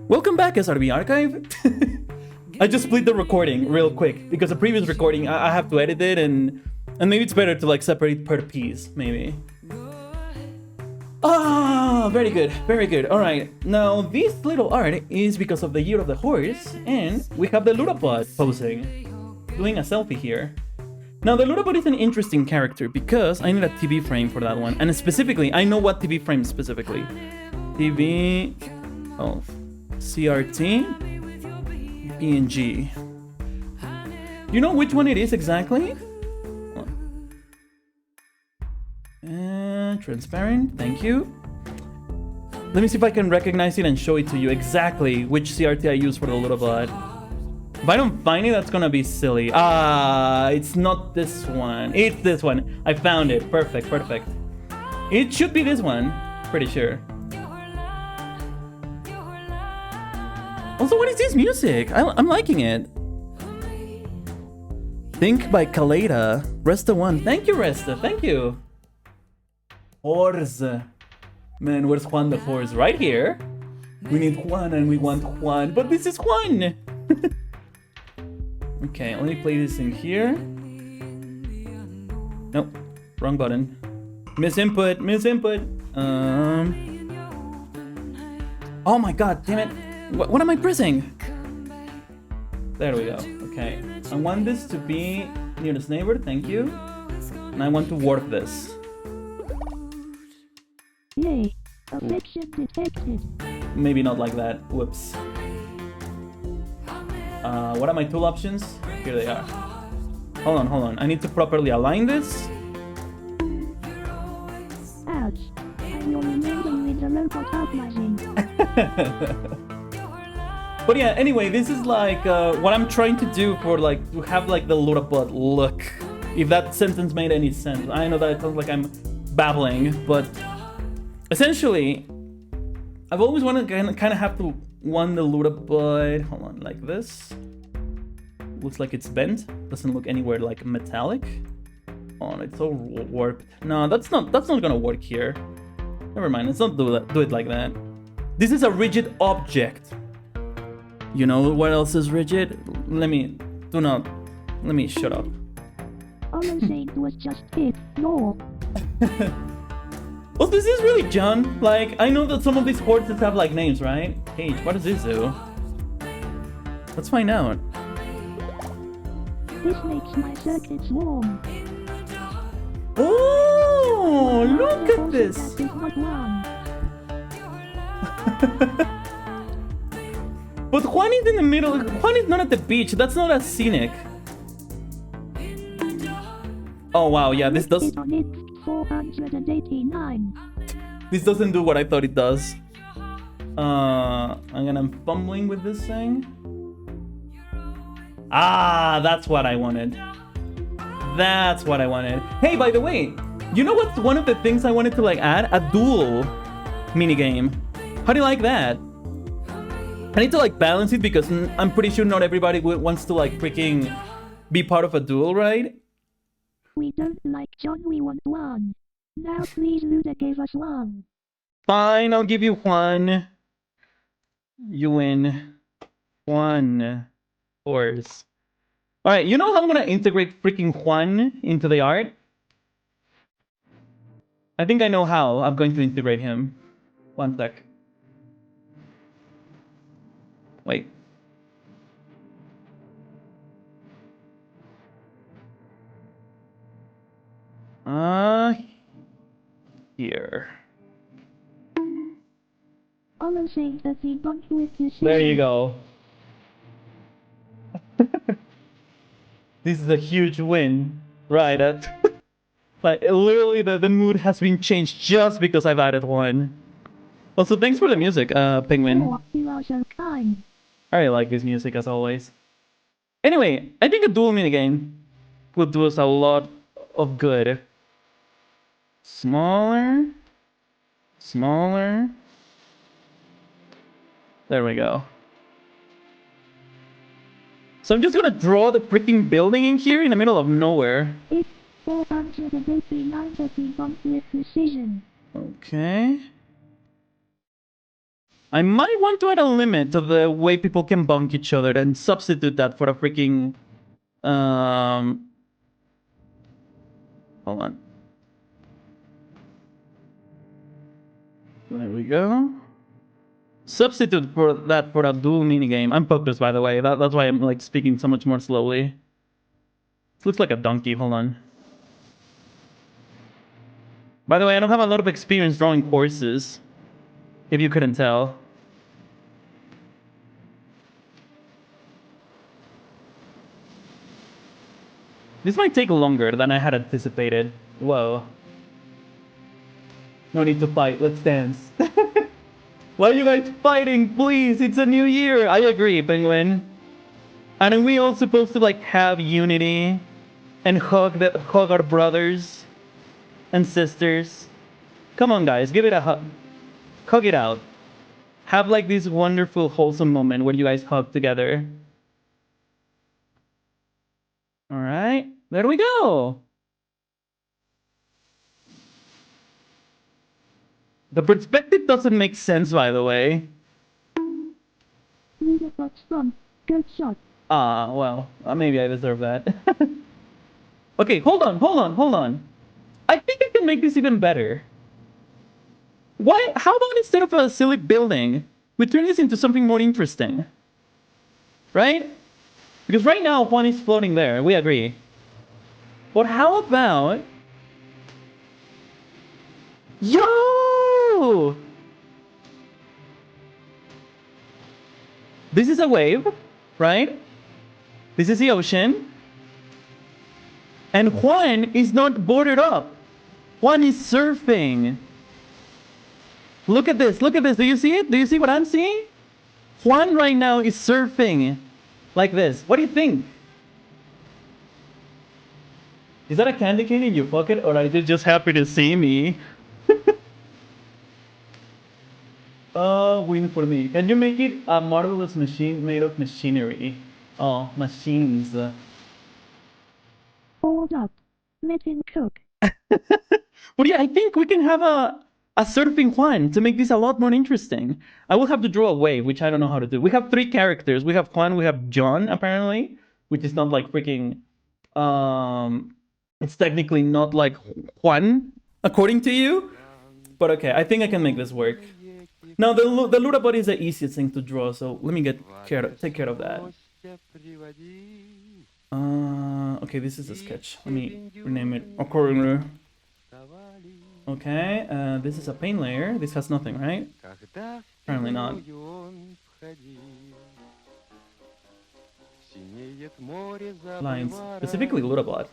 Welcome back, S&RV Archive. I just split the recording real quick because the previous recording I have to edit it and maybe it's better to like separate per piece, maybe. Ah, very good, very good. All right, now this little art is because of the year of the horse, and we have the Lurapod posing, doing a selfie here. Now the Lurapod is an interesting character because I need a TV frame for that one, and specifically, I know what TV frame specifically. TV, oh, CRT, PNG. You know which one it is exactly? Transparent, thank you. Let me see if I can recognize it and show it to you exactly which CRT I use for the Lurapod. If I don't find it, that's gonna be silly. It's not this one. It's this one. I found it. Perfect, perfect. It should be this one. Pretty sure. Also, what is this music? I'm liking it. Think by Kaleda. Resta 1. Thank you, Resta. Thank you. Horse. Man, where's Juan the horse? Right here. We need Juan and we want Juan. But this is Juan. Okay, let me play this in here. Nope. Wrong button. Misinput. Misinput. Oh my god, damn it. What am I pressing? There we go. Okay. I want this to be nearest neighbor. Thank you. And I want to warp this. Yay. Affliction detected. Maybe not like that. Whoops. What are my tool options? Here they are. Hold on. I need to properly align this. Ouch. I will remember you in the local uprising. But yeah, anyway, this is like what I'm trying to do for like to have like the Lurapod look. If that sentence made any sense. I know that it sounds like I'm babbling, but essentially, I've always wanted to kind of have to want the Lurapod. Hold on, like this. Looks like it's bent. Doesn't look anywhere like metallic. Oh, it's so warped. No, that's not gonna work here. Never mind. Let's not do it like that. This is a rigid object. You know what else is rigid? Let me shut up. Almost was just it. No. Well, this is really John. Like, I know that some of these horses have like names, right? Hey, what does this do? Let's find out. This makes my circuits warm. Oh, look at this. That is not warm. But Juan is in the middle. Juan is not at the beach. That's not as scenic. Oh wow, yeah, this does. 489. This doesn't do what I thought it does. I'm fumbling with this thing. Ah, that's what I wanted. That's what I wanted. Hey, by the way, you know what's one of the things I wanted to like add? A duel minigame. How do you like that? I need to like balance it because I'm pretty sure not everybody wants to like freaking be part of a duel, right? We don't like John, we want one. Now please Luda gave us one. Fine, I'll give you one. You win. One horse. Alright, you know how I'm gonna integrate freaking Juan into the art? I think I know how I'm going to integrate him. One sec. Wait. Here. Almost saying that we bumped with this. There you go. This is a huge win. Right, like literally the mood has been changed just because I've added one. Also, thanks for the music, Penguin. Oh, you are so kind. I really like this music as always. Anyway, I think a dual minigame would do us a lot of good. Smaller. Smaller. There we go. So I'm just gonna draw the freaking building in here in the middle of nowhere. It's 489 that we bumped with precision. Okay. I might want to add a limit to the way people can bonk each other and substitute that for a freaking... Hold on. There we go. Substitute for that for a dual minigame. I'm focused, by the way. That's why I'm like speaking so much more slowly. This looks like a donkey. Hold on. By the way, I don't have a lot of experience drawing horses, if you couldn't tell. This might take longer than I had anticipated. Whoa. No need to fight. Let's dance. Why are you guys fighting? Please, it's a new year. I agree, Penguin. And are we all supposed to like have unity and hug our brothers and sisters? Come on, guys, give it a hug. Hug it out. Have like this wonderful, wholesome moment where you guys hug together. All right, there we go. The perspective doesn't make sense, by the way. Good shot. Ah, well, maybe I deserve that. Okay, hold on. I think I can make this even better. Why? How about instead of a silly building, we turn this into something more interesting? Right? Because right now, Juan is floating there, we agree. But how about... Yo! This is a wave, right? This is the ocean. And Juan is not boarded up. Juan is surfing. Look at this. Do you see it? Do you see what I'm seeing? Juan right now is surfing like this. What do you think? Is that a candy cane in your pocket, or are you just happy to see me? Win for me. Can you make it a marvelous machine made of machinery? Oh, machines. Hold up. Let him cook. But yeah, I think we can have a surfing Juan to make this a lot more interesting. I will have to draw a wave, which I don't know how to do. We have 3 characters. We have Juan, we have John, apparently, which is not like freaking... It's technically not like Juan, according to you. But okay, I think I can make this work. Now, the Lura body is the easiest thing to draw, so let me take care of that. Okay, this is a sketch. Let me rename it accordingly. Okay, this is a paint layer. This has nothing, right? Apparently not. Lines, specifically Lurabot.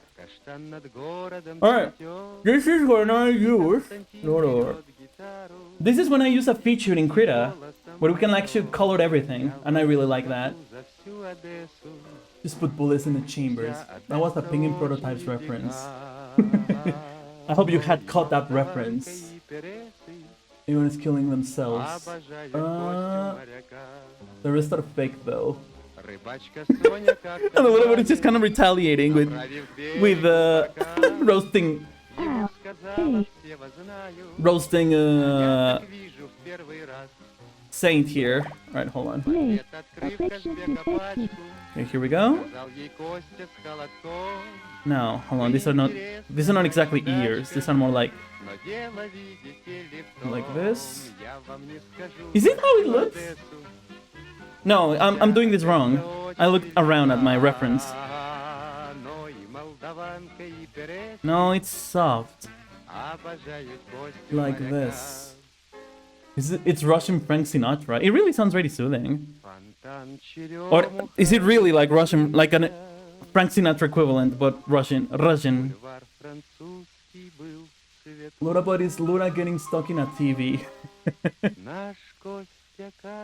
Alright, this is when I use... This is when I use a feature in Krita, where we can actually color everything, and I really like that. Just put bullets in the chambers. That was a Penguin Prototypes reference. I hope you had caught that reference. Everyone is killing themselves. The rest are fake though. And the little one is just kind of retaliating with roasting Saint here. Alright, hold on. Okay, here we go. No, hold on, these are not exactly ears. These are more like this. Is it how it looks? No, I'm doing this wrong. I looked around at my reference. No, it's soft. Like this. It's Russian Frank Sinatra. It really sounds very soothing. Or is it really like Russian, like a Frank Sinatra equivalent, but Russian? Lura but is Lura getting stuck in a TV?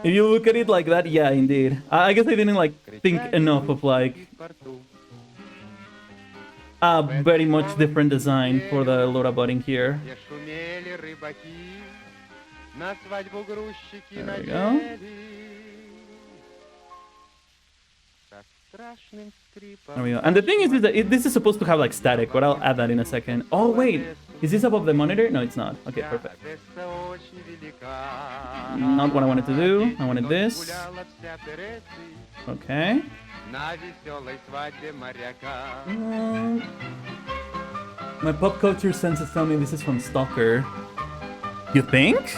If you look at it like that, yeah, indeed. I guess I didn't like think enough of like a very much different design for the Lura budding here. There we go. There we go. And the thing is that this is supposed to have like static, but I'll add that in a second. Oh wait, is this above the monitor? No, it's not. Okay, perfect. Not what I wanted to do. I wanted this. Okay. My pop culture senses tell me this is from Stalker. You think?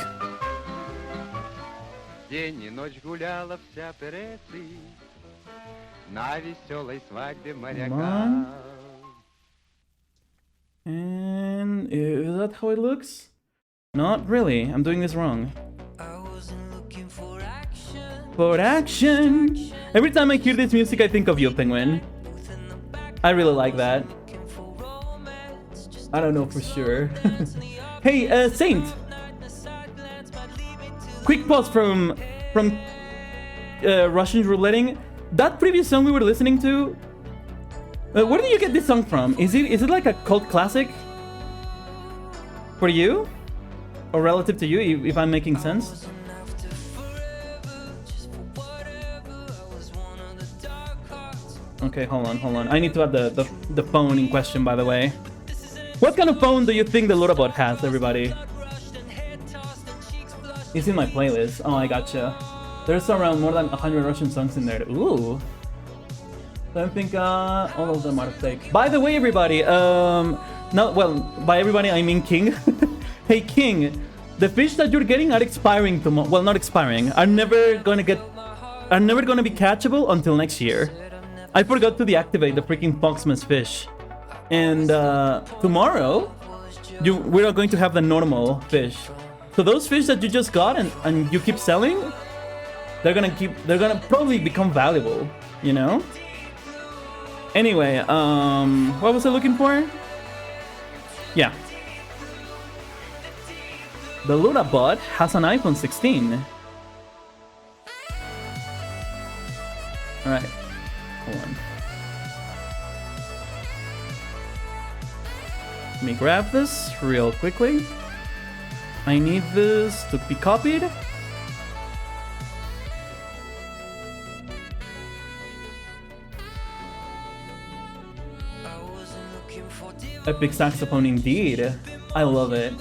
Come on. And is that how it looks? Not really. I'm doing this wrong. For action. Every time I hear this music, I think of you, Penguin. I really like that. I don't know for sure. Hey, Saint. Quick pause from Russian rouletting. That previous song we were listening to. Where did you get this song from? Is it like a cult classic for you, or relative to you? If I'm making sense. Okay, hold on. I need to have the phone in question, by the way. What kind of phone do you think the Lurabot has, everybody? It's in my playlist. Oh, I gotcha. There's around more than 100 Russian songs in there. Ooh. I don't think all of them are fake. By the way, everybody, by everybody I mean King. Hey, King, the fish that you're getting are expiring tomorrow. Well, not expiring. Are never gonna be catchable until next year. I forgot to deactivate the freaking Foxmas fish. And tomorrow, we are going to have the normal fish. So those fish that you just got and you keep selling, they're gonna probably become valuable, you know? Anyway, what was I looking for? Yeah. The Lurabot has an iPhone 16. Alright. Hold on. Let me grab this real quickly. I need this to be copied. Epic saxophone indeed. I love it.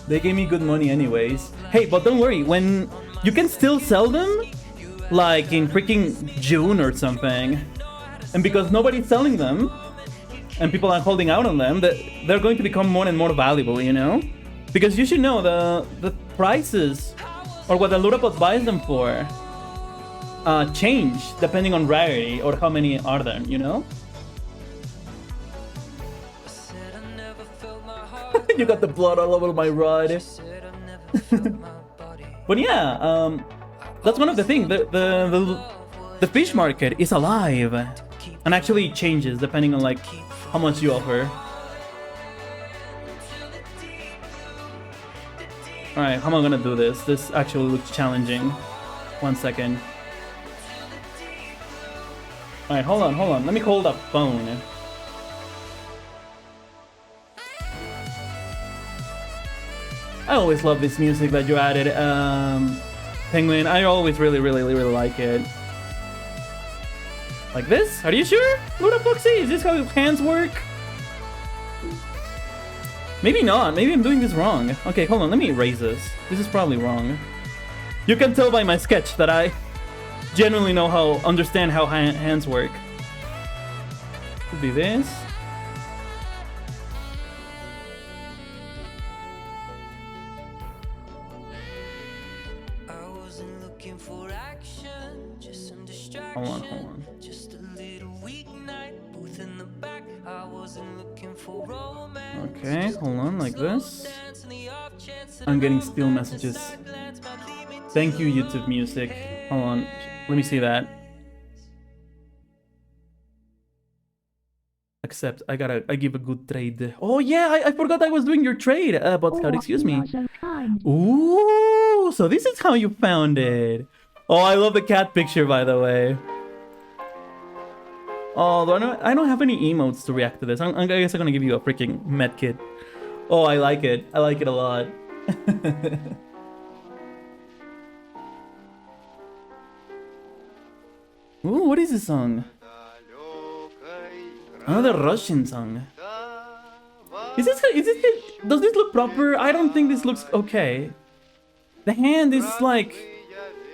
They gave me good money anyways. Hey, but don't worry, when you can still sell them, like in freaking June or something. And because nobody's selling them, and people are holding out on them, they're going to become more and more valuable, you know? Because you should know the prices, or what the Lurabot buys them for, change depending on rarity or how many are there, you know? You got the blood all over my rod. But yeah, that's one of the things. The fish market is alive and actually changes depending on like how much you offer. Alright, how am I gonna do this? This actually looks challenging. 1 second. Alright, hold on. Let me hold up phone. I always love this music that you added, Penguin. I always really like it. Like this? Are you sure? Luna Foxy, is this how hands work? Maybe not. Maybe I'm doing this wrong. Okay, hold on. Let me erase this. This is probably wrong. You can tell by my sketch that I genuinely understand how hands work. Could be this. Hold on. Okay, hold on, like this. I'm getting still messages. Thank you, YouTube Music. Hold on, let me see that. Accept. I give a good trade. Oh yeah, I forgot I was doing your trade. But Scout, excuse me. Ooh, so this is how you found it. Oh, I love the cat picture, by the way. Oh, I don't have any emotes to react to this. I guess I'm gonna give you a freaking medkit. Oh, I like it. I like it a lot. Ooh, what is this song? Another Russian song. Does this look proper? I don't think this looks okay. The hand is like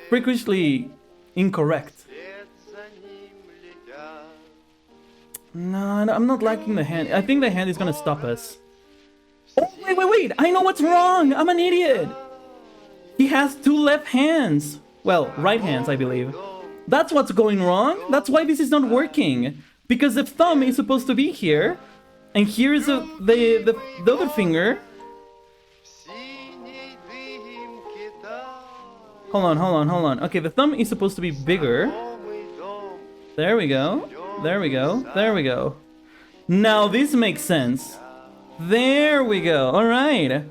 freakishly incorrect. No, I'm not liking the hand. I think the hand is gonna stop us. Oh, wait. I know what's wrong. I'm an idiot. He has two left hands. Well, right hands, I believe. That's what's going wrong. That's why this is not working. Because the thumb is supposed to be here. And here is the other finger. Hold on. Okay, the thumb is supposed to be bigger. There we go. Now this makes sense. There we go. Alright.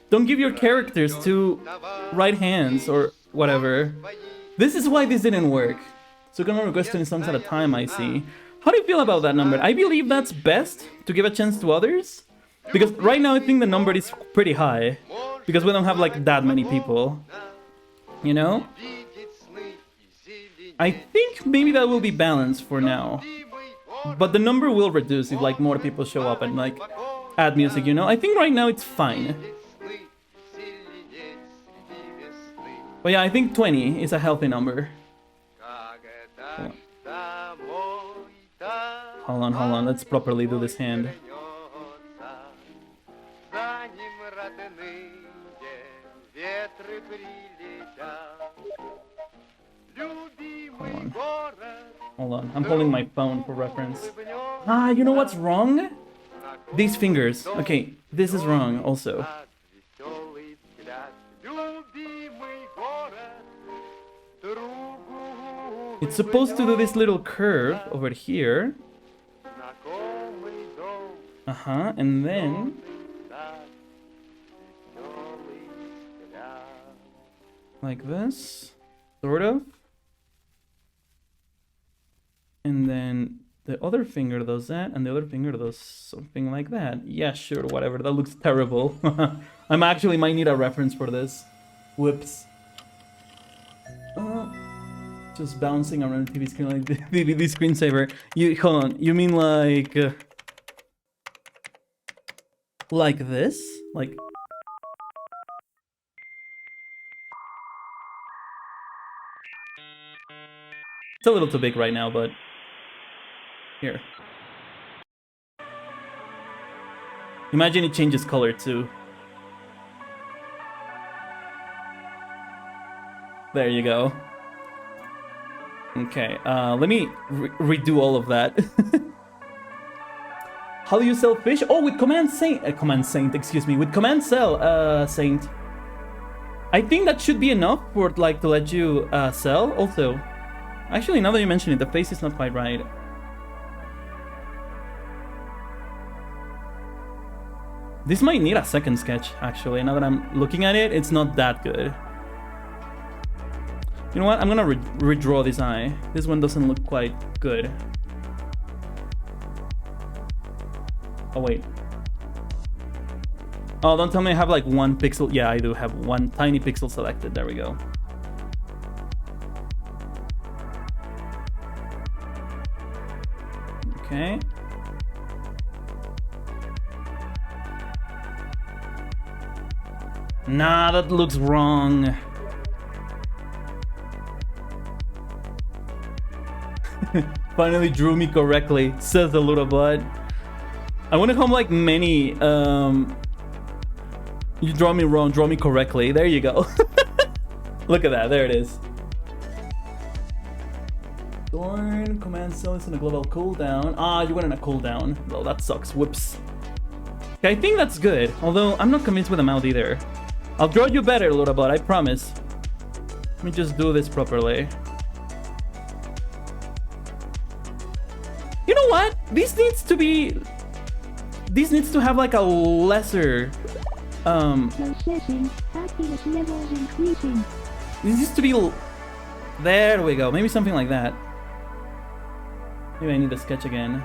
Don't give your characters two right hands or whatever. This is why this didn't work. So gonna request 20 songs at a time, I see. How do you feel about that number? I believe that's best to give a chance to others. Because right now I think the number is pretty high. Because we don't have like that many people. You know? I think maybe that will be balanced for now. But the number will reduce if like more people show up and like add music, you know? I think right now it's fine. But yeah, I think 20 is a healthy number. Hold on, let's properly do this hand. Hold on, I'm holding my phone for reference. Ah, you know what's wrong? These fingers. Okay, this is wrong also. It's supposed to do this little curve over here. And then... like this, sort of. And then the other finger does that, and the other finger does something like that. Yeah, sure, whatever. That looks terrible. I might need a reference for this. Whoops. Just bouncing around the TV screen like the screensaver. Hold on. You mean like this? Like. It's a little too big right now, but here. Imagine it changes color too. There you go. Okay, let me redo all of that. How do you sell fish? Oh, with Command Saint, excuse me, with Command Cell, Saint. I think that should be enough for like to let you sell. Also, actually, now that you mention it, the face is not quite right. This might need a second sketch, actually. Now that I'm looking at it, it's not that good. You know what? I'm gonna redraw this eye. This one doesn't look quite good. Oh, wait. Oh, don't tell me I have like one pixel. Yeah, I do have one tiny pixel selected. There we go. Okay. Nah, that looks wrong. Finally drew me correctly, says the little bud. I wonder how like many you draw me wrong, draw me correctly. There you go. Look at that, there it is. Thorn, Command Cell is in a global cooldown. Ah, you went in a cooldown. Well, that sucks. Whoops. Okay, I think that's good. Although I'm not convinced with the mouth either. I'll draw you better, little bud, I promise. Let me just do this properly. You know what? This needs to be... This needs to have like a lesser... Processing. Happiness levels increasing. This needs to be... There we go. Maybe something like that. Maybe I need the sketch again.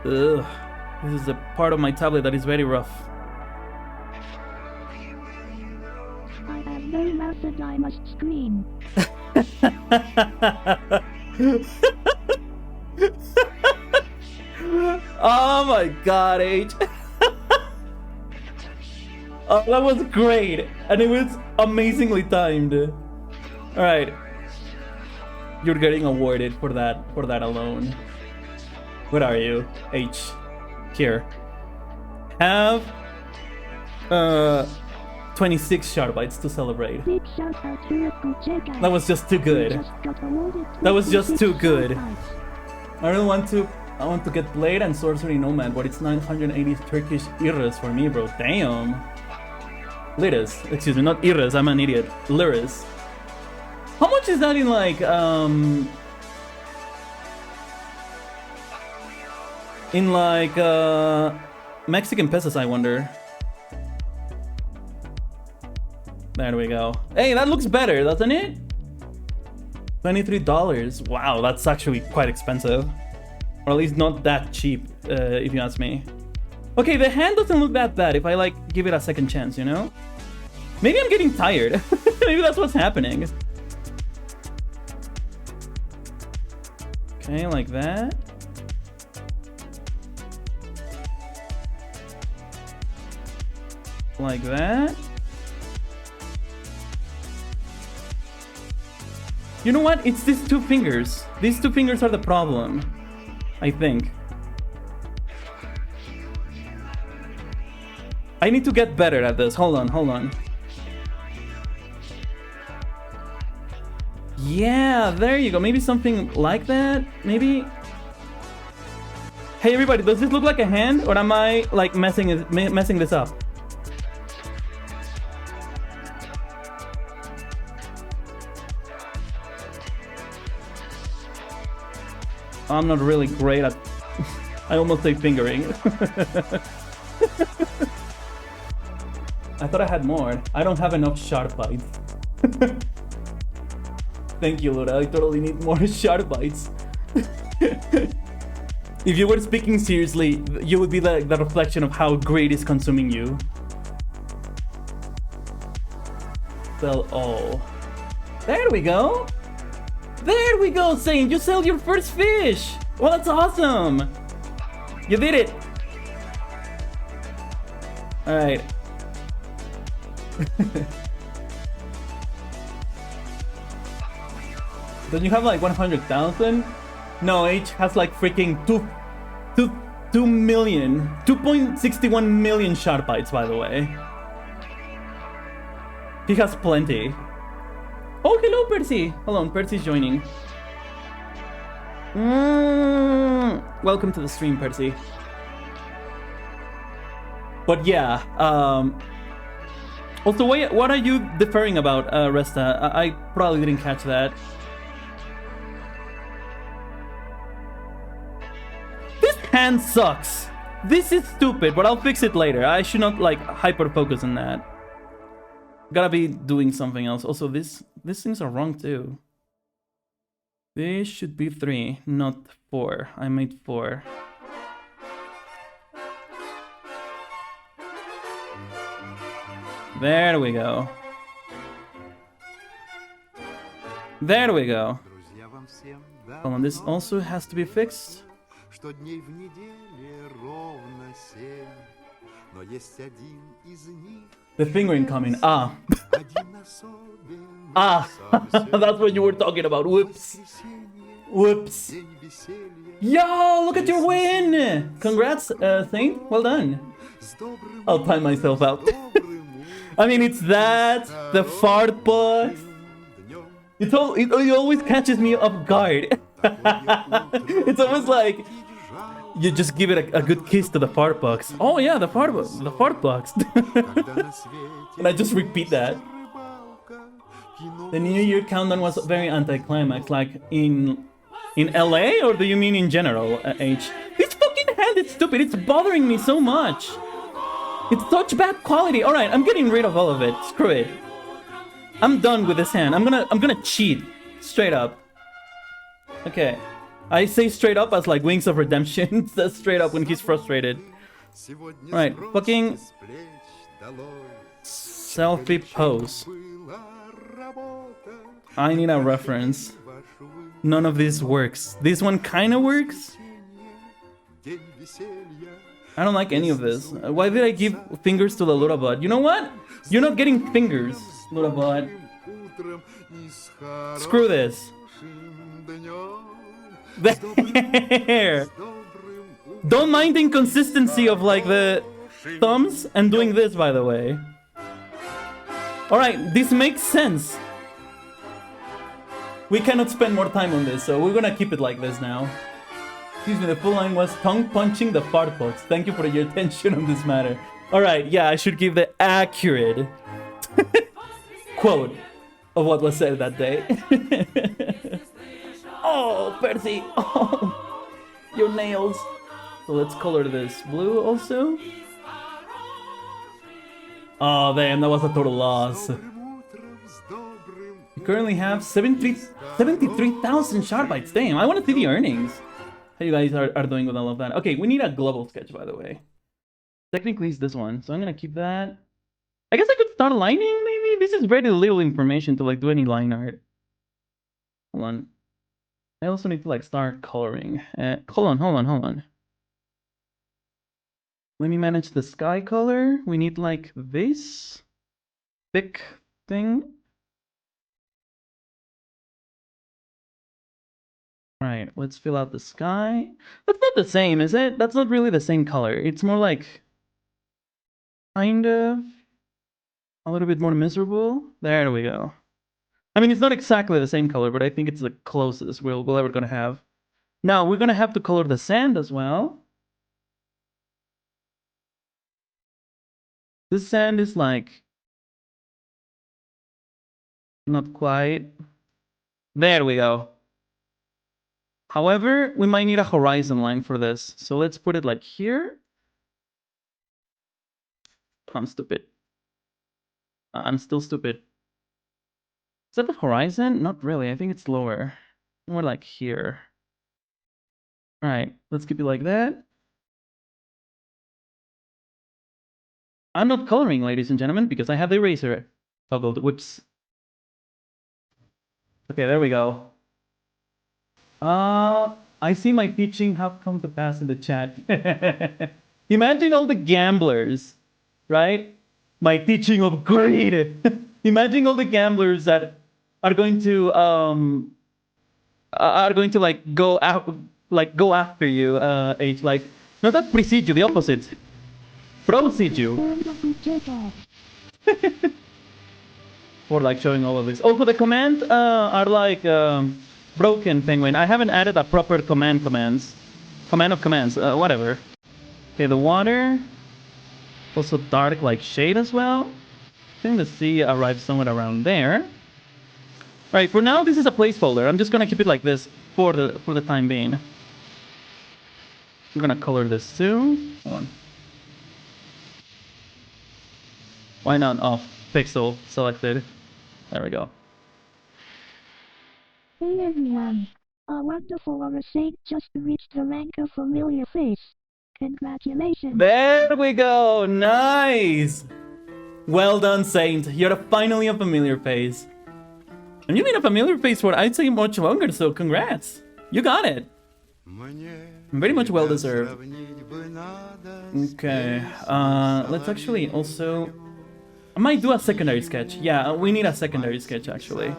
Ugh. This is a part of my tablet that is very rough. I have no mouth and I must scream. Oh my god, H. Oh, that was great, and it was amazingly timed. All right, you're getting awarded for that alone. What are you, H? Here, have 26 sharp bites to celebrate. Big shout out to Kucheka. That was just too good. Just got awarded That was just 26 too good. shout outs. I really want to. I want to get Blade and Sorcery Nomad, but it's 980 Turkish liras for me, bro. Damn. Liras. Excuse me, not liras. I'm an idiot. Liras. How much is that in like Mexican pesos? I wonder. There we go. Hey, that looks better, doesn't it? $23. Wow, that's actually quite expensive. Or at least not that cheap, if you ask me. Okay, the hand doesn't look that bad if I like give it a second chance, you know? Maybe I'm getting tired. Maybe that's what's happening. Okay, like that. Like that. You know what? It's these two fingers. These two fingers are the problem, I think. I need to get better at this. Hold on, hold on. Yeah, there you go. Maybe something like that. Maybe. Hey, everybody, does this look like a hand, or am I like messing this up? I'm not really great at. I almost say fingering. I thought I had more. I don't have enough sharp bites. Thank you, Lura. I totally need more sharp bites. If you were speaking seriously, you would be the reflection of how great is consuming you. Sell all. There we go. There we go, Saint. You sell your first fish. Well, that's awesome. You did it. All right. Don't you have like 100,000? No, H has like freaking 2 million, 2.61 million sharp bites, by the way. He has plenty. Oh, hello, Percy. Hold on, Percy's joining. Welcome to the stream, Percy. But yeah, also, what are you deferring about, Resta? I probably didn't catch that. This hand sucks. This is stupid, but I'll fix it later. I should not like hyper focus on that. Gotta be doing something else. Also, these things are wrong too. This should be 3, not 4. I made 4. There we go. There we go. Hold on, this also has to be fixed. The fingering coming. Ah. Ah. That's what you were talking about. Whoops. Whoops. Yo, look at your win. Congrats, Saint. Well done. I'll time myself out. I mean, it's that, the fart box. It always catches me off guard. It's almost like you just give it a good kiss to the fart box. Oh yeah, the fart box. And I just repeat that. The New Year countdown was very anticlimax, like in LA, or do you mean in general, H? This fucking hand is stupid. It's bothering me so much. It's such bad quality. All right, I'm getting rid of all of it. Screw it. I'm done with this hand. I'm gonna cheat straight up. Okay, I say straight up as like Wings of Redemption says straight up when he's frustrated. Alright, fucking selfie pose. I need a reference. None of this works. This one kinda works. I don't like any of this. Why did I give fingers to the Lurabot? You know what? You're not getting fingers, Lurabot. Screw this. There! Don't mind the inconsistency of like the thumbs and doing this, by the way. Alright, this makes sense. We cannot spend more time on this, so we're gonna keep it like this now. Excuse me, the full line was tongue punching the fart box. Thank you for your attention on this matter. Alright, yeah, I should give the accurate quote of what was said that day. Oh, Percy! Oh, your nails. So let's color this blue also. Oh, damn, that was a total loss. We currently have 73,000 shard bites. Damn, I want to see the earnings. How you guys are doing with all of that. Okay, we need a global sketch, by the way. Technically, it's this one, so I'm gonna keep that. I guess I could start lining, maybe? This is very little information to, like, do any line art. Hold on. I also need to, like, start coloring. Hold on. Let me manage the sky color. We need, like, this thick thing. Alright, let's fill out the sky. That's not the same, is it? That's not really the same color. It's more like... kind of... a little bit more miserable. There we go. I mean, it's not exactly the same color, but I think it's the closest we'll ever gonna have. Now, we're gonna have to color the sand as well. This sand is like... not quite. There we go. However, we might need a horizon line for this. So let's put it like here. I'm stupid. I'm still stupid. Is that the horizon? Not really. I think it's lower. More like here. Alright, let's keep it like that. I'm not coloring, ladies and gentlemen, because I have the eraser toggled. Whoops. Okay, there we go. I see my teaching have come to pass in the chat. Imagine all the gamblers, right? My teaching of greed. Imagine all the gamblers that are going to like go out, like go after you, H. Like, no, not precede you, the opposite. Proceed you. For like showing all of this. Also, the command are like broken, Penguin. I haven't added a proper command of commands, whatever. Okay, the water. Also dark like shade as well. I think the sea arrives somewhere around there. Alright, for now this is a placeholder. I'm just gonna keep it like this for the time being. I'm gonna color this too. Hold on. Why not off? Pixel selected. There we go. Hey everyone. A wonderful or saint just reached the rank of familiar face. Congratulations. There we go! Nice! Well done, Saint. You're finally a familiar face. And you've been a familiar face for, I'd say, much longer, so congrats. You got it. Very much well deserved. Okay, let's actually also... I might do a secondary sketch. Yeah, we need a secondary sketch, actually.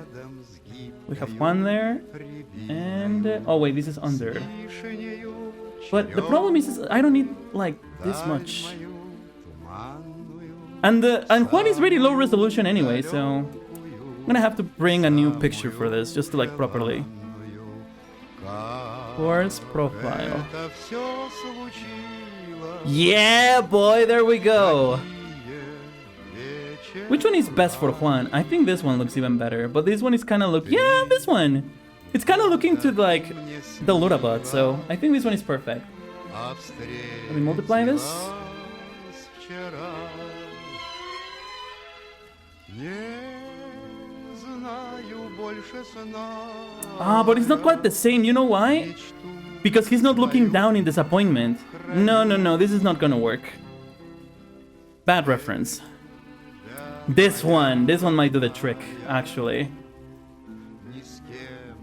We have one there. And... oh, wait, this is under. But the problem is I don't need, like, this much. And Juan is really low resolution anyway, so... I'm gonna have to bring a new picture for this, just to, like, properly. Force profile. Yeah, boy, there we go! Which one is best for Juan? I think this one looks even better, but this one is kind of look... yeah, this one! It's kind of looking to, like, the Lurabot, so I think this one is perfect. Let me multiply this. Ah, but it's not quite the same, you know why? Because he's not looking down in disappointment. No, no, no, this is not gonna work. Bad reference. This one might do the trick, actually.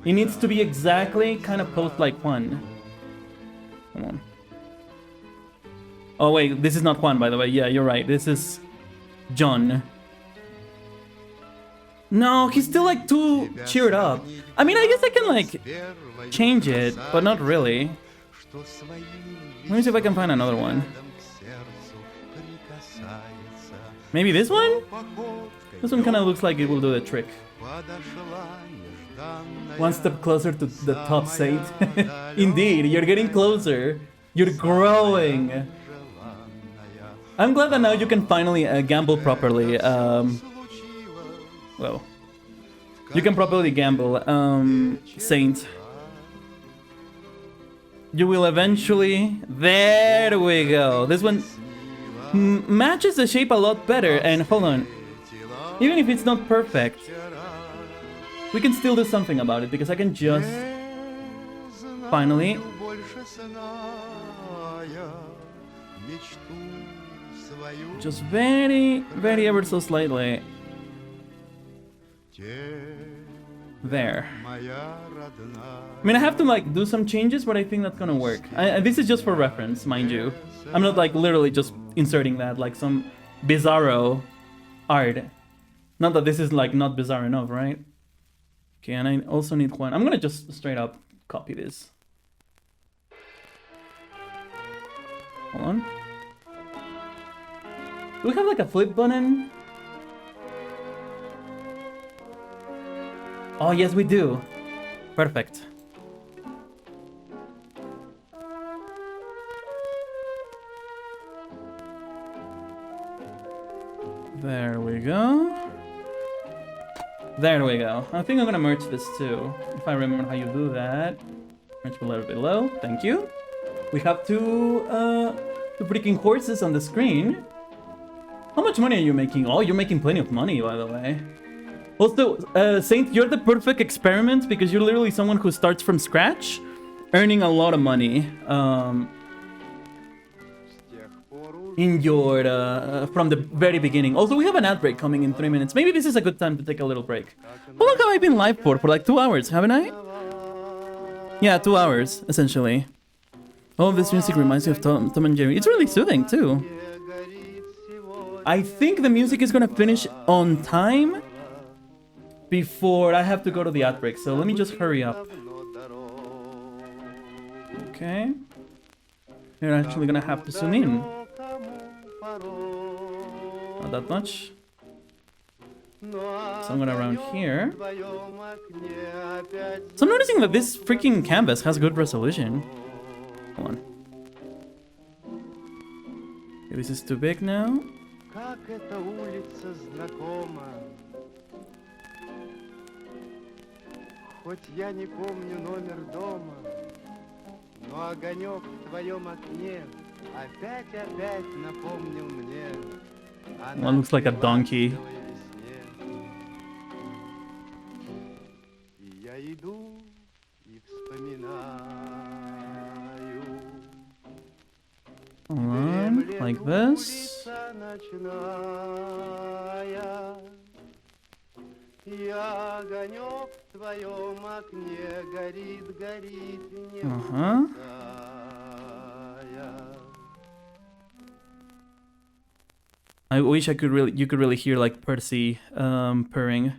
It needs to be exactly kind of post like Juan. Come on. Oh wait, this is not Juan, by the way. Yeah, you're right. This is John. No, he's still like too cheered up. I mean, I guess I can like change it, but not really. Let me see if I can find another one. Maybe this one? This one kind of looks like it will do the trick. One step closer to the top saint. Indeed, you're getting closer. You're growing. I'm glad that now you can finally gamble properly. Well, you can properly gamble, Saint. You will eventually... There we go. This one matches the shape a lot better. And hold on. Even if it's not perfect, we can still do something about it, because I can just... Finally... Just very, very ever so slightly. There. I mean, I have to like do some changes, but I think that's gonna work. This is just for reference, mind you. I'm not like literally just inserting that like some bizarro art. Not that this is like not bizarre enough, right? Okay, and I also need one. I'm gonna just straight up copy this. Hold on. Do we have like a flip button? Oh, yes, we do. Perfect. There we go. There we go. I think I'm gonna merge this too, if I remember how you do that. Merge a little bit low. Thank you. We have two freaking horses on the screen. How much money are you making? Oh, you're making plenty of money, by the way. Also, Saint, you're the perfect experiment because you're literally someone who starts from scratch, earning a lot of money in your from the very beginning. Also, we have an ad break coming in 3 minutes. Maybe this is a good time to take a little break. How long have I been live for? For like 2 hours, haven't I? Yeah, 2 hours, essentially. Oh, this music reminds me of Tom and Jerry. It's really soothing, too. I think the music is gonna finish on time before I have to go to the ad break, so let me just hurry up. Okay. You're actually gonna have to zoom in. Not that much. Somewhere around here. So I'm noticing that this freaking canvas has good resolution. Hold on. Okay, this is too big now. Хоть я не помню номер дома, но огонек в твоем окне опять напомнил мне. One looks like a donkey. И я иду и вспоминаю. Like this. И огонек в твоем окне горит, горит, не угасая. I wish you could really hear like Percy purring.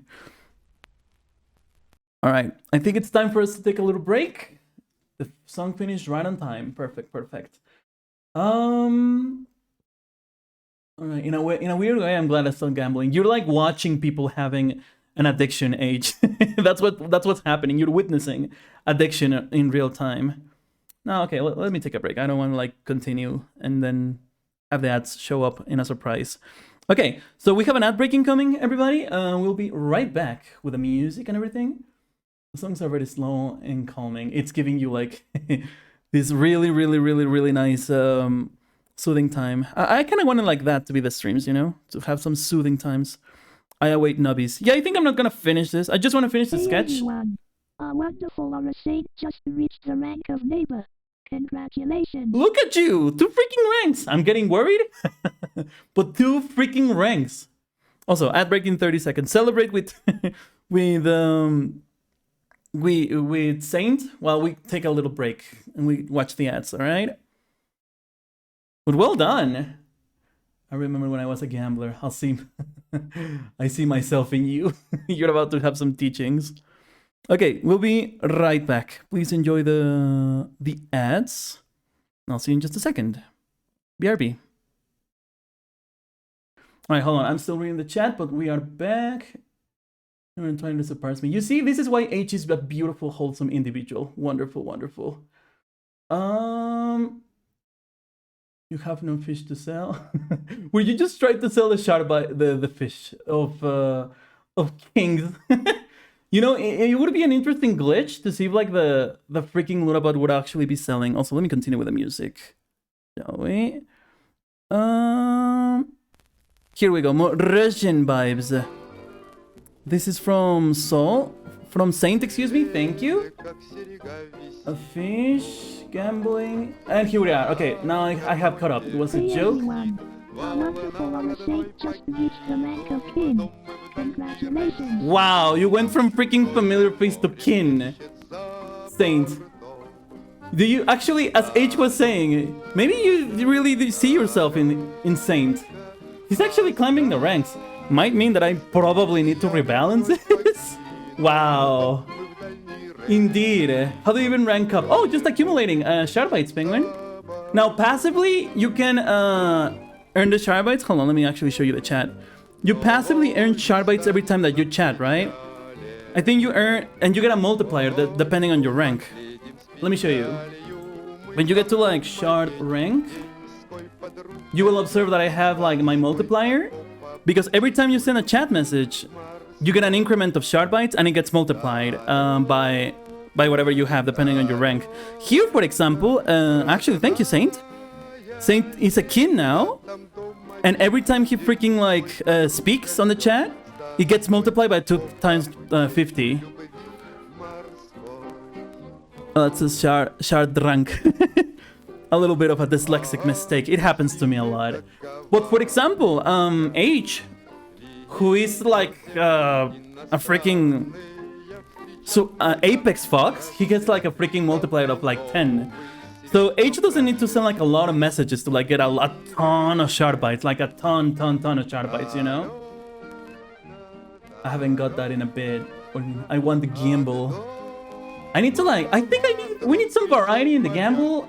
All right, I think it's time for us to take a little break. The song finished right on time. Perfect, perfect. All right, in a weird way, I'm glad I stopped gambling. You're like watching people having an addiction age. that's what's happening. You're witnessing addiction in real time. No, okay, let me take a break. I don't want to like continue and then have the ads show up in a surprise. Okay, so we have an ad break incoming, everybody. We'll be right back with the music and everything. The songs are very slow and calming. It's giving you like this really nice soothing time. I kind of want it like that to be the streams, you know, to have some soothing times. I await nubbies. Yeah, I think I'm not gonna finish this. I just want to finish the sketch. Everyone, a wonderful saint just reached the rank of neighbor. Congratulations. Look at you! 2 freaking ranks! I'm getting worried, but 2 freaking ranks. Also, ad break in 30 seconds. Celebrate with with Saint while we take a little break and we watch the ads, alright? But well done! I remember when I was a gambler. I see myself in you. You're about to have some teachings. Okay, we'll be right back. Please enjoy the ads. I'll see you in just a second. BRB. Alright, hold on. I'm still reading the chat, but we are back. You're trying to surprise me. You see, this is why H is a beautiful, wholesome individual. Wonderful, wonderful. You have no fish to sell. Were you just trying to sell the shark by the fish of kings? You know, it would be an interesting glitch to see if like the freaking Lunabot would actually be selling. Also, let me continue with the music, shall we? Here we go. More Russian vibes. This is from Saint, excuse me. Thank you. A fish, gambling, and here we are. Okay, now I have caught up. It was a Hey joke. everyone. A wonderful saint just reached the rank of king. Congratulations. Wow, you went from freaking familiar face to kin. Saint. Do you actually, as H was saying, maybe you really do see yourself in Saint. He's actually climbing the ranks. Might mean that I probably need to rebalance this. Wow. Indeed. How do you even rank up? Oh, just accumulating shard bites, Penguin. Now, passively, you can earn the shard bites. Hold on, let me actually show you the chat. You passively earn shard bites every time that you chat, right? I think you earn, and you get a multiplier depending on your rank. Let me show you. When you get to like shard rank, you will observe that I have like my multiplier, because every time you send a chat message, you get an increment of shard bites and it gets multiplied by whatever you have depending on your rank. Here, for example, actually, thank you, Saint. Saint is a kin now, and every time he freaking like speaks on the chat, it gets multiplied by 2 times 50. Oh, that's a shard rank. A little bit of a dyslexic mistake. It happens to me a lot. But for example, H, who is like a freaking Apex Fox, he gets like a freaking multiplier of like 10. So H doesn't need to send like a lot of messages to like get a ton of shard bites, like a ton of shard bites, you know? I haven't got that in a bit. I want the gamble. I need to like, we need some variety in the gamble.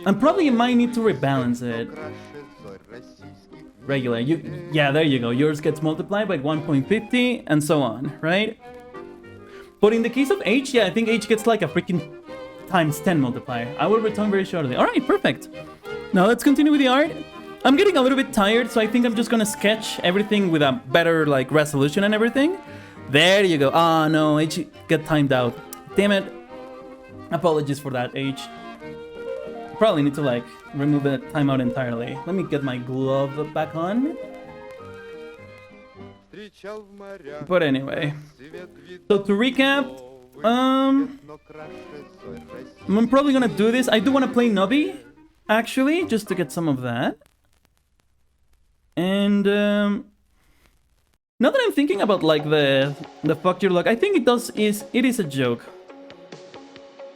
And probably you might need to rebalance it. Regular, yeah, there you go. Yours gets multiplied by 1.50 and so on, right? But in the case of H, yeah, I think H gets like a freaking times 10 multiplier. I will return very shortly. All right, perfect. Now let's continue with the art. I'm getting a little bit tired, so I think I'm just gonna sketch everything with a better like resolution and everything. There you go. Ah, no, H got timed out. Damn it. Apologies for that, H. Probably need to like remove the timeout entirely. Let me get my glove back on. But anyway, so to recap, I'm probably gonna do this. I do want to play Nubby, actually, just to get some of that. And now that I'm thinking about like the fuck your luck, I think it is a joke.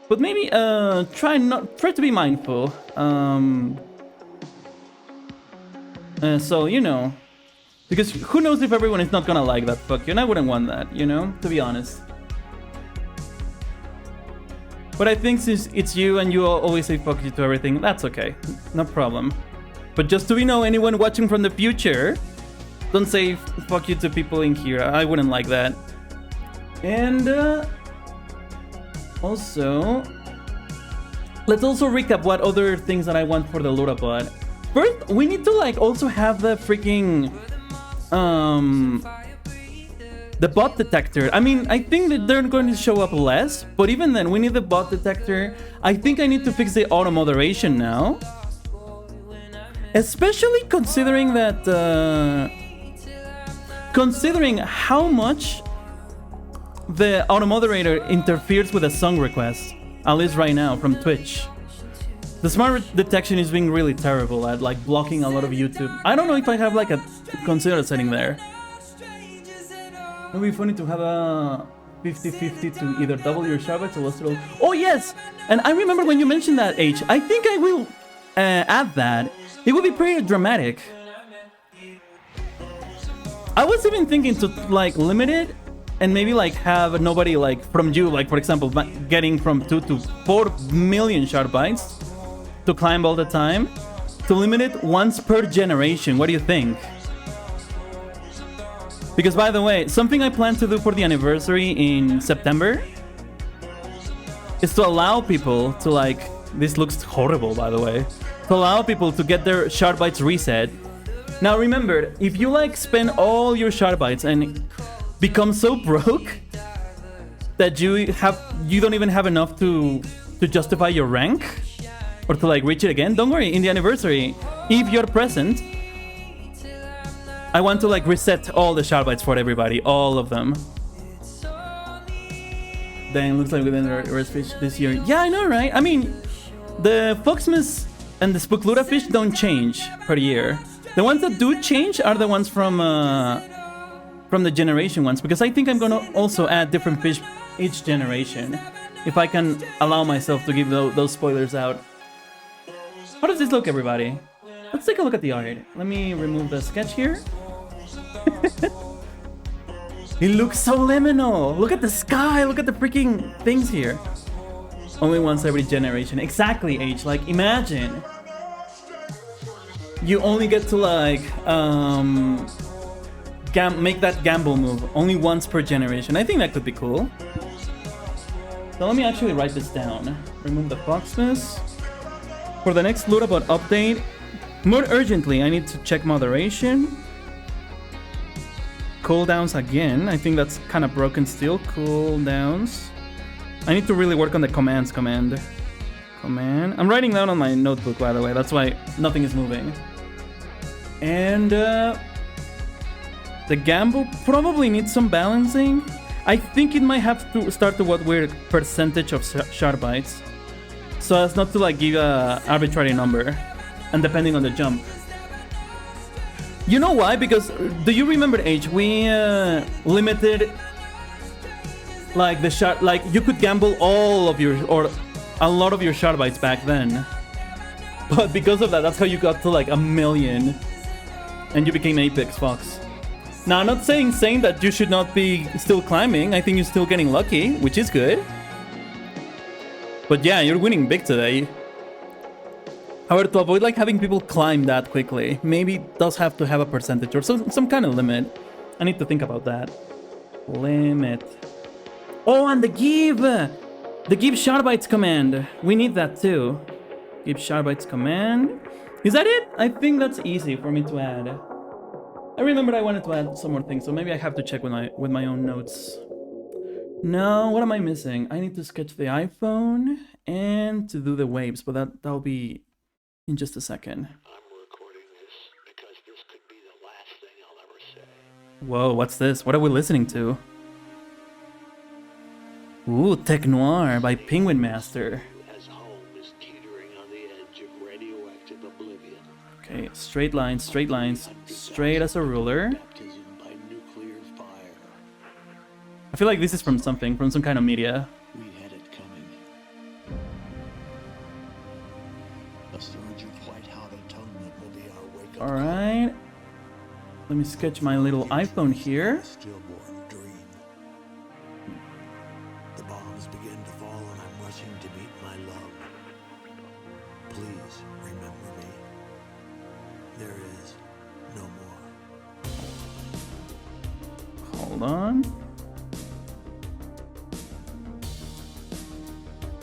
But maybe try to be mindful. So you know, because who knows if everyone is not gonna like that fuck you, and I wouldn't want that, you know, to be honest. But I think since it's you and you always say fuck you to everything, that's okay, no problem. But just to know, anyone watching from the future, don't say fuck you to people in here. I wouldn't like that. And also, let's also recap what other things that I want for the Lurabot. First, we need to like also have the freaking the bot detector. I mean, I think that they're going to show up less, but even then, we need the bot detector. I think I need to fix the auto moderation now, especially considering that considering how much the auto moderator interferes with a song request. at least right now, from Twitch. The smart detection is being really terrible at like blocking a lot of YouTube. I don't know if I have like a considered setting there. It would be funny to have a 50-50 to either double your shard bites or less. Oh yes! And I remember when you mentioned that, H. I think I will add that. It would be pretty dramatic. I was even thinking to like limit it and maybe like have nobody like from you, like for example, getting from 2 to 4 million shard bites to climb all the time, to limit it once per generation. What do you think? Because by the way, something I plan to do for the anniversary in September is to allow people to like, this looks horrible by the way, to allow people to get their shard bites reset. Now remember, if you like spend all your shard bites and become so broke that you don't even have enough to justify your rank or to like reach it again, don't worry, in the anniversary, if you're present, I want to like reset all the shard bites for everybody, all of them. Dang, looks like we didn't rest fish this year. Yeah, I know, right? I mean, the Foxmas and the Spooklura fish don't change per year. The ones that do change are the ones from the generation ones, because I think I'm gonna also add different fish each generation, if I can allow myself to give those spoilers out. How does this look, everybody? Let's take a look at the art. Let me remove the sketch here. It looks so liminal. Look at the sky. Look at the freaking things here. Only once every generation. Exactly, H. Like, imagine. You only get to, like, make that gamble move only once per generation. I think that could be cool. So let me actually write this down. Remove the Foxmas. For the next Lootabot update, more urgently, I need to check moderation. Cooldowns again. I think that's kind of broken still. Cooldowns. I need to really work on the commands command. I'm writing down on my notebook, by the way. That's why nothing is moving. And the gamble probably needs some balancing. I think it might have to start to what weird percentage of shard bites, so as not to like give a arbitrary number, and depending on the jump. You know why? Because do you remember, H? We limited like the shard, like you could gamble all of your or a lot of your shard bites back then. But because of that, that's how you got to like 1 million, and you became Apex Fox. Now, I'm not saying that you should not be still climbing. I think you're still getting lucky, which is good. But yeah, you're winning big today. However, to avoid like having people climb that quickly, maybe it does have to have a percentage or some kind of limit. I need to think about that. Limit. Oh, and the give shard bites command. We need that too. Give shard bites command. Is that it? I think that's easy for me to add. I remembered I wanted to add some more things, so maybe I have to check with my own notes. No, what am I missing? I need to sketch the iPhone and to do the waves, but that'll be in just a second. I'm recording this because this could be the last thing I'll ever say. Whoa, what's this? What are we listening to? Ooh, Tech Noir by Penguin Master. As home is teetering on the edge of radioactive oblivion. Okay, straight lines, straight as a ruler. Baptism by nuclear fire. I feel like this is from some kind of media. We had it coming. A surge of white-hot atonement will be our wake-up call. Alright. Let me sketch my little iPhone here. Stillborn dream. The bombs begin to fall and I'm rushing to meet my love. Please remember me. There is no more. Hold on.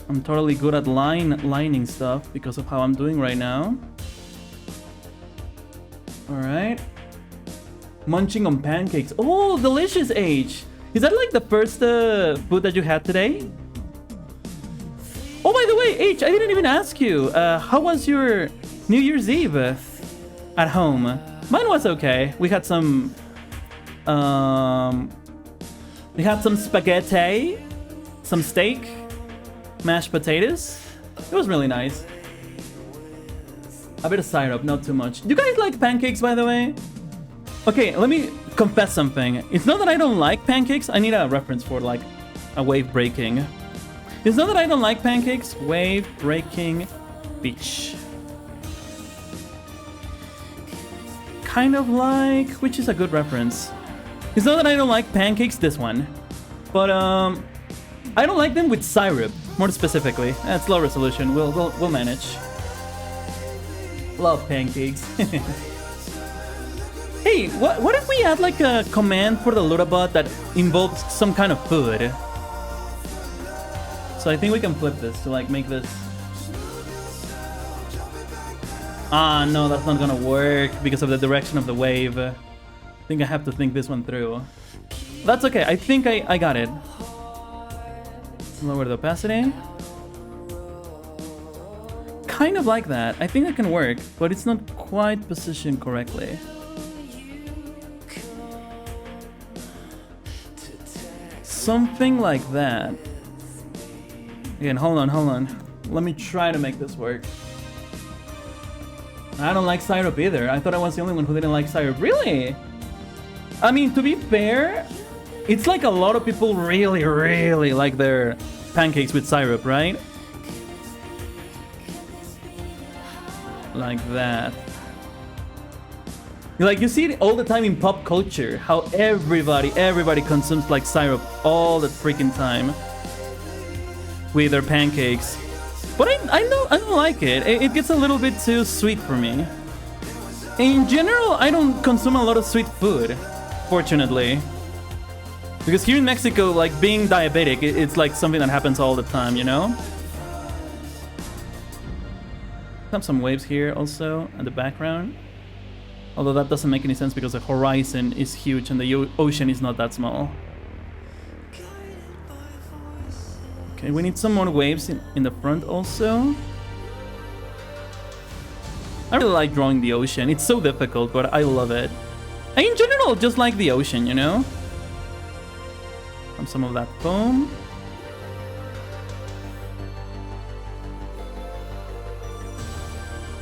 I'm totally good at lining stuff because of how I'm doing right now. Alright. Munching on pancakes. Oh, delicious, H. Is that like the first food that you had today? Oh, by the way, H, I didn't even ask you. How was your New Year's Eve at home? Mine was okay. We had some spaghetti, some steak, mashed potatoes. It was really nice. A bit of syrup, not too much. Do you guys like pancakes, by the way? Okay, let me confess something. It's not that I don't like pancakes. I need a reference for like a wave breaking. It's not that I don't like pancakes. Wave breaking beach. Kind of like, which is a good reference. It's not that I don't like pancakes, this one. But I don't like them with syrup, more specifically. That's low resolution. We'll manage. Love pancakes. Hey, what if we add like a command for the Lurabot that involves some kind of food? So I think we can flip this to like make this. Ah, no, that's not gonna work because of the direction of the wave. I think I have to think this one through. That's okay, I think I got it. Lower the opacity. Kind of like that. I think that can work, but it's not quite positioned correctly. Something like that. Again, hold on. Let me try to make this work. I don't like syrup either. I thought I was the only one who didn't like syrup. Really? I mean, to be fair, it's like a lot of people really like their pancakes with syrup, right? Like that. Like, you see it all the time in pop culture, how everybody consumes like syrup all the freaking time with their pancakes. But I don't like it. It gets a little bit too sweet for me. In general, I don't consume a lot of sweet food, fortunately. Because here in Mexico, like being diabetic, it's like something that happens all the time, you know? Have some waves here also in the background. Although that doesn't make any sense because the horizon is huge and the ocean is not that small. Okay, we need some more waves in the front also. I really like drawing the ocean. It's so difficult, but I love it. I, in general, just like the ocean, you know? From some of that foam.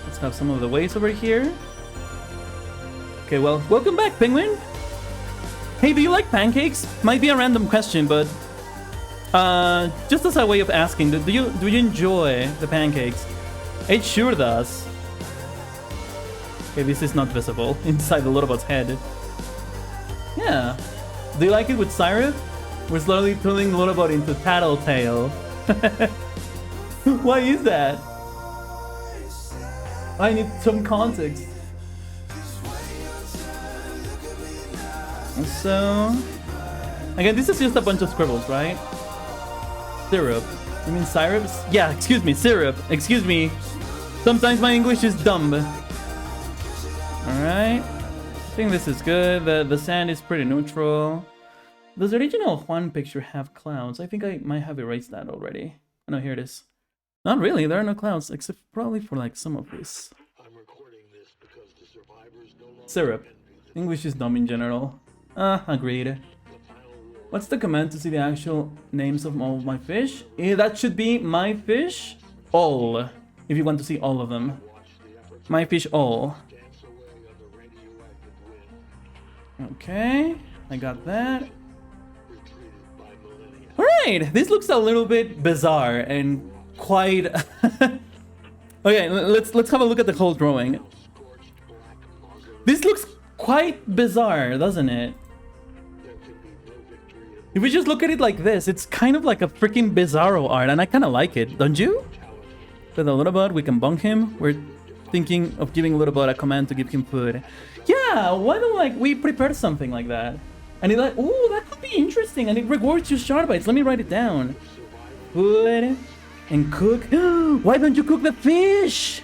Let's have some of the waves over here. Okay, well, welcome back, Penguin. Hey, do you like pancakes? Might be a random question, but just as a way of asking, do you enjoy the pancakes? It sure does. Okay, this is not visible inside the Lurabot's head. Yeah. Do you like it with syrup? We're slowly turning Lurabot into Tattletale. Why is that? I need some context. So, again, this is just a bunch of scribbles, right? Syrup. You mean syrup? Yeah, excuse me, syrup. Excuse me. Sometimes my English is dumb. Alright. I think this is good. The sand is pretty neutral. Does the original Juan picture have clouds? I think I might have erased that already. Oh no, here it is. Not really, there are no clouds, except probably for like some of this. I'm recording this because the survivors no longer Syrup. English is dumb in general. Agreed. What's the command to see the actual names of all of my fish? That should be my fish all. If you want to see all of them. My fish all. Okay, I got that. Alright, this looks a little bit bizarre and quite... Okay, let's have a look at the whole drawing. This looks quite bizarre, doesn't it? If we just look at it like this, it's kind of like a freaking bizarro art, and I kind of like it, don't you? With a Lurabot, we can bunk him. We're thinking of giving Lurabot a command to give him food. Yeah, why don't like we prepare something like that? And it like, ooh, that could be interesting, and it rewards you sharp bites. Let me write it down. Food and cook. Why don't you cook the fish?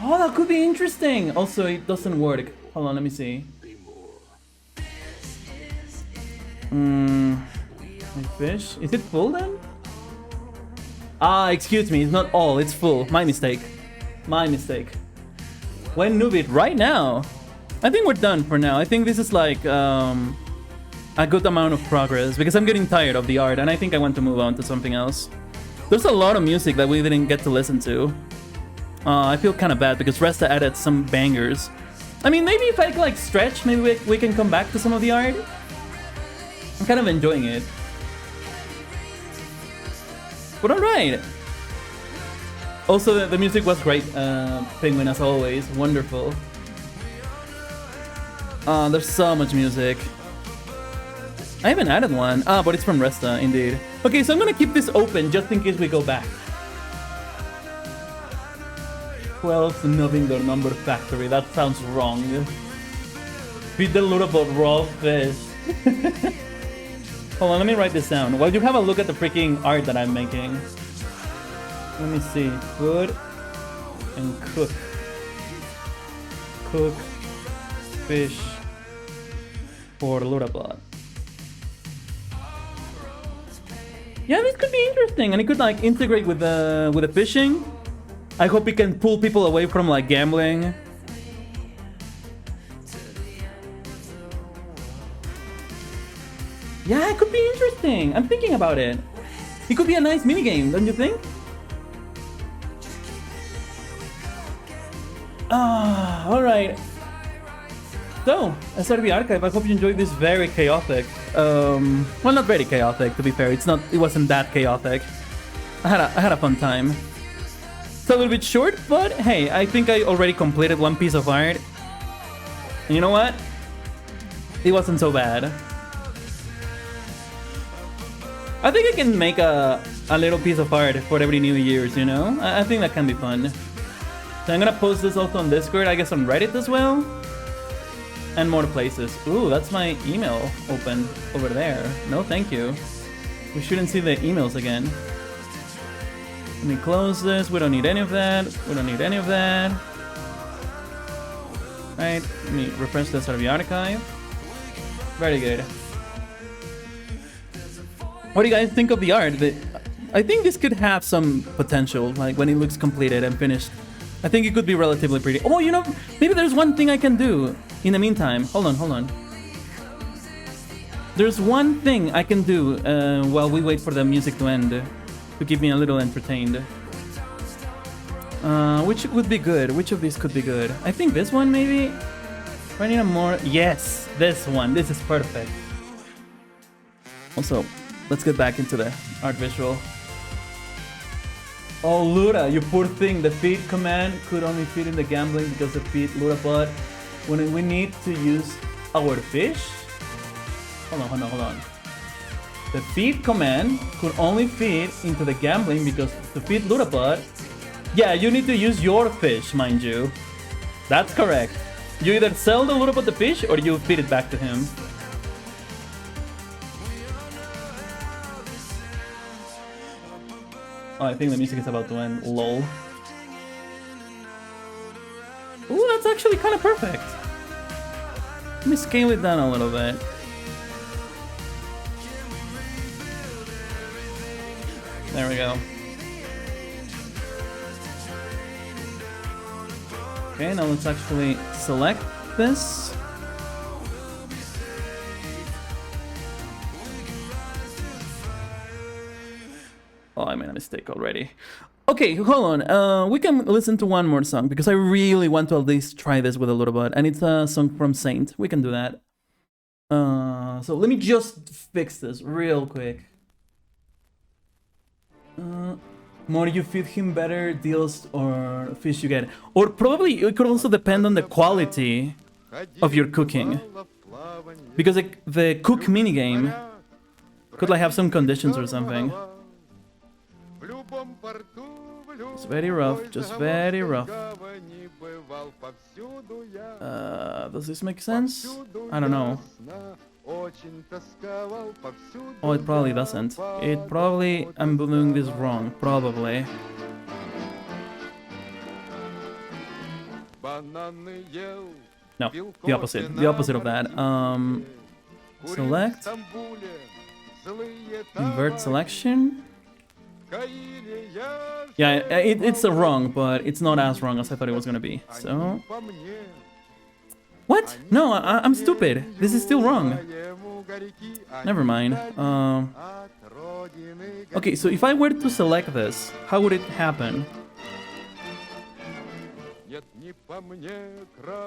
Oh, that could be interesting. Also, it doesn't work. Hold on, let me see. My fish? Is it full then? Ah, excuse me, it's not all, it's full. My mistake. My mistake. When noob it right now? I think we're done for now. I think this is like a good amount of progress because I'm getting tired of the art and I think I want to move on to something else. There's a lot of music that we didn't get to listen to. I feel kind of bad because Resta added some bangers. I mean, maybe if I like stretch, maybe we can come back to some of the art. I'm kind of enjoying it. But alright. Also, the music was great. Penguin, as always. Wonderful. There's so much music. I haven't added one. But it's from Resta, indeed. Okay, so I'm gonna keep this open just in case we go back. 12th November number factory. That sounds wrong. Feed the loot about raw fish. Hold on, let me write this down. While you have a look at the freaking art that I'm making. Let me see. Food and cook. Cook fish for Lurabot. Yeah, this could be interesting, and it could like integrate with the fishing. I hope it can pull people away from like gambling. Yeah, it could be interesting. I'm thinking about it. It could be a nice minigame, don't you think? Alright. So, S&RV Archive, I hope you enjoyed this very chaotic. Well, not very chaotic, to be fair. It wasn't that chaotic. I had a fun time. It's a little bit short, but hey, I think I already completed one piece of art. And you know what? It wasn't so bad. I think I can make a little piece of art for every New Year's, you know? I think that can be fun. So I'm gonna post this also on Discord, I guess on Reddit as well. And more places. Ooh, that's my email open over there. No, thank you. We shouldn't see the emails again. Let me close this. We don't need any of that. We don't need any of that. Right, let me refresh the S&RV archive. Very good. What do you guys think of the art? I think this could have some potential, like when it looks completed and finished. I think it could be relatively pretty. Oh, you know, maybe there's one thing I can do in the meantime. Hold on. There's one thing I can do while we wait for the music to end to keep me a little entertained. Which would be good? Which of these could be good? I think this one maybe? I need a more... Yes, this one. This is perfect. Also, let's get back into the art visual. Oh, Lura, you poor thing. The feed command could only fit in the gambling because the feed Lurabot. When we need to use our fish... Hold on. The feed command could only feed into the gambling because to feed Lurabot... Yeah, you need to use your fish, mind you. That's correct. You either sell the Lurabot the fish or you feed it back to him. Oh, I think the music is about to end. Lol. Ooh, that's actually kind of perfect. Let me scale it down a little bit. There we go. Okay, now let's actually select this. Oh, I made a mistake already. Okay, hold on. We can listen to one more song because I really want to at least try this with a little bit. And it's a song from Saint. We can do that. So let me just fix this real quick. More you feed him, better deals or fish you get. Or probably it could also depend on the quality of your cooking. Because the cook minigame could like have some conditions or something. It's very rough, just very rough. Does this make sense? I don't know. Oh, it probably doesn't. I'm doing this wrong, probably. No, the opposite of that. Select. Invert selection. Yeah, it's wrong, but it's not as wrong as I thought it was gonna be. So What? No, I'm stupid. This is still wrong. Never mind. Okay, so if I were to select this, how would it happen?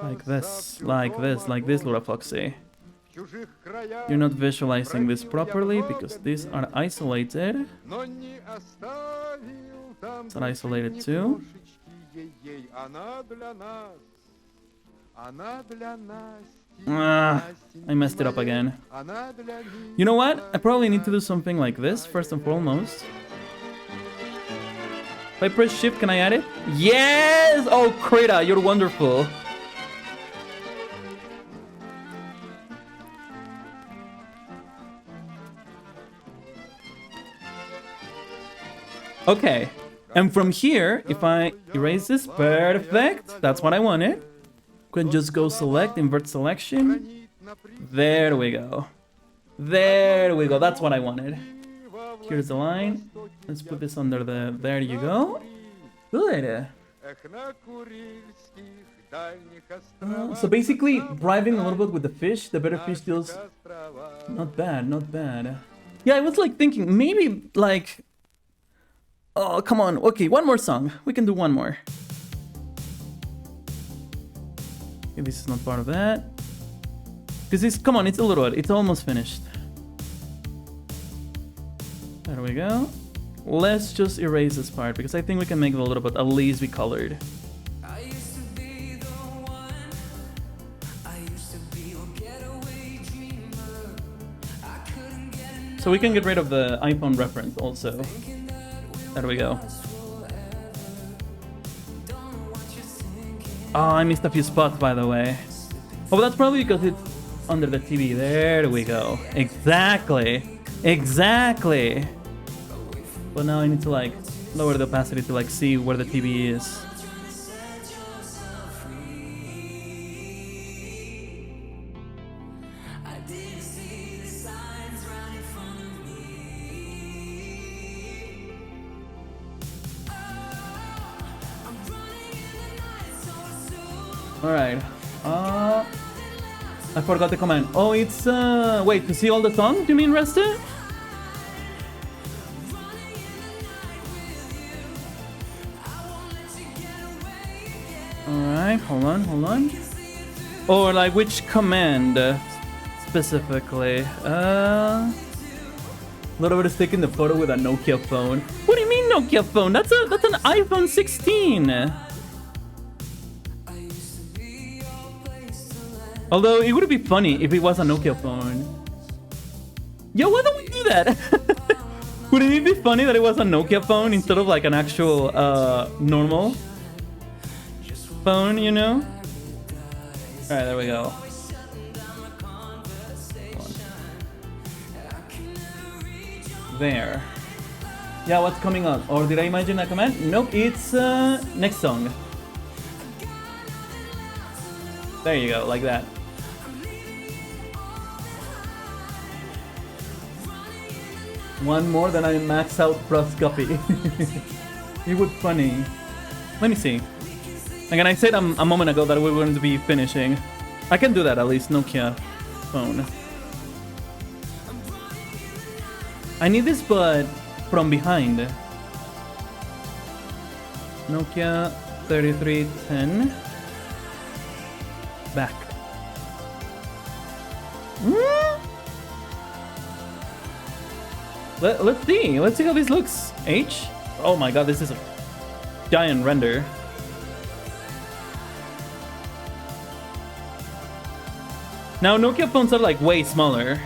Like this, like this, Laura Foxy. You're not visualizing this properly because these are isolated. It's not isolated too. I messed it up again. You know what? I probably need to do something like this first and foremost. If I press shift, can I add it? Yes! Oh, Krita, you're wonderful. Okay. And from here, if I erase this, perfect. That's what I wanted. Can just go select, invert selection. There we go. There we go. That's what I wanted. Here's the line. Let's put this under the... There you go. Good. So basically, driving a little bit with the fish, the better fish deals... Not bad, not bad. Yeah, I was like thinking, maybe like... Oh, come on. Okay, one more song. We can do one more. Okay, this is not part of that. Because it's... Come on, it's a little bit. It's almost finished. There we go. Let's just erase this part because I think we can make it a little bit at least be colored. So we can get rid of the iPhone reference also. There we go. Oh, I missed a few spots by the way. Oh, that's probably because it's under the TV. There we go. Exactly. Exactly. But now I need to like lower the opacity to like see where the TV is. Alright. I forgot the command. Oh, it's wait, to see all the songs, you mean, Resta? Alright, hold on. Or like which command specifically? A little bit of stick in the photo with a Nokia phone. What do you mean Nokia phone? That's an iPhone 16. Although it would be funny if it was a Nokia phone. Yo, why don't we do that? Wouldn't it be funny that it was a Nokia phone instead of like an actual normal phone, you know? Alright, there we go. There. Yeah, what's coming up? Or did I imagine a command? Nope, it's next song. There you go, like that. One more than I max out plus copy. It would funny. Let me see. Again, I said a moment ago that we were going to be finishing. I can do that at least, Nokia phone. I need this, but from behind. Nokia 3310. Back. Let's see. Let's see how this looks. H? Oh my god, this is a giant render. Now Nokia phones are like way smaller.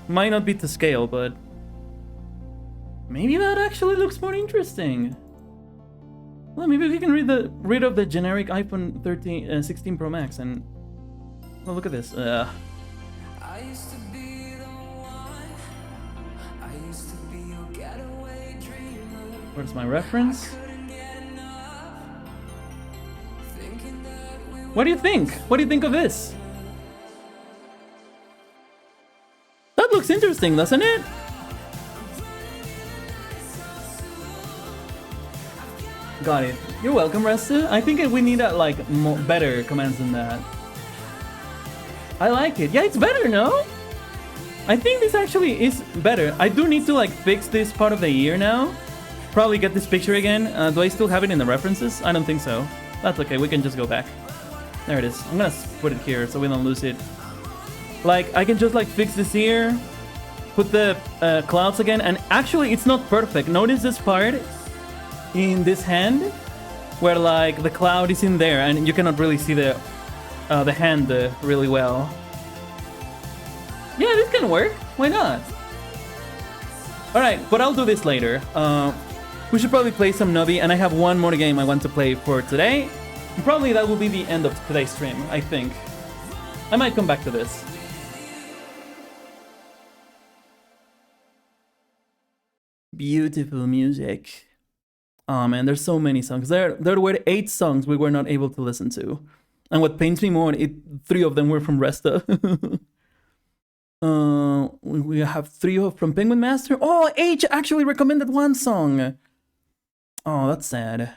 Might not be to scale, but maybe that actually looks more interesting. Well, maybe we can rid of the generic iPhone 16 Pro Max and... Well, look at this. Where's my reference? What do you think? What do you think of this? That looks interesting, doesn't it? Got it. You're welcome, Resta. I think we need like better commands than that. I like it. Yeah, it's better, no? I think this actually is better. I do need to like fix this part of the ear now. Probably get this picture again. Do I still have it in the references? I don't think so. That's okay. We can just go back. There it is. I'm gonna put it here so we don't lose it. Like, I can just like fix this ear, put the clouds again, and actually it's not perfect. Notice this part in this hand where like the cloud is in there and you cannot really see the hand really well. Yeah, this can work. Why not? Alright, but I'll do this later. We should probably play some Novi, and I have one more game I want to play for today. And probably that will be the end of today's stream, I think. I might come back to this. Beautiful music. Oh man, there's so many songs. There were 8 songs we were not able to listen to. And what pains me more, 3 of them were from Resta. We have 3 from Penguin Master. Oh, H actually recommended 1 song. Oh, that's sad.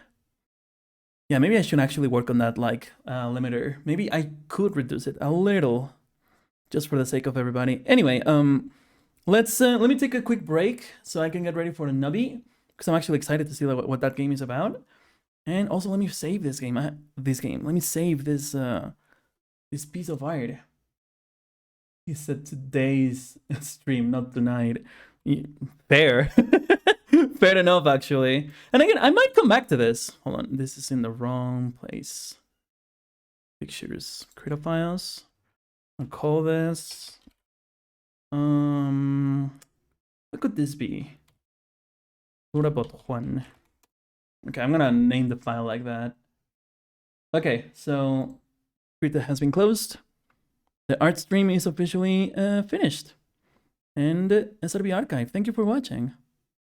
Yeah, maybe I should actually work on that, like, limiter. Maybe I could reduce it a little, just for the sake of everybody. Anyway, let me take a quick break so I can get ready for the Nubby, because I'm actually excited to see what that game is about. And also, let me save this game. Let me save this this piece of art. He said today's stream, not tonight. Fair. Fair enough, actually. And again, I might come back to this. Hold on, this is in the wrong place. Pictures, creative files. I'll call this. What could this be? What about Juan? Okay, I'm gonna name the file like that. Okay, so Krita has been closed. The art stream is officially finished. And S&RV Archive, thank you for watching.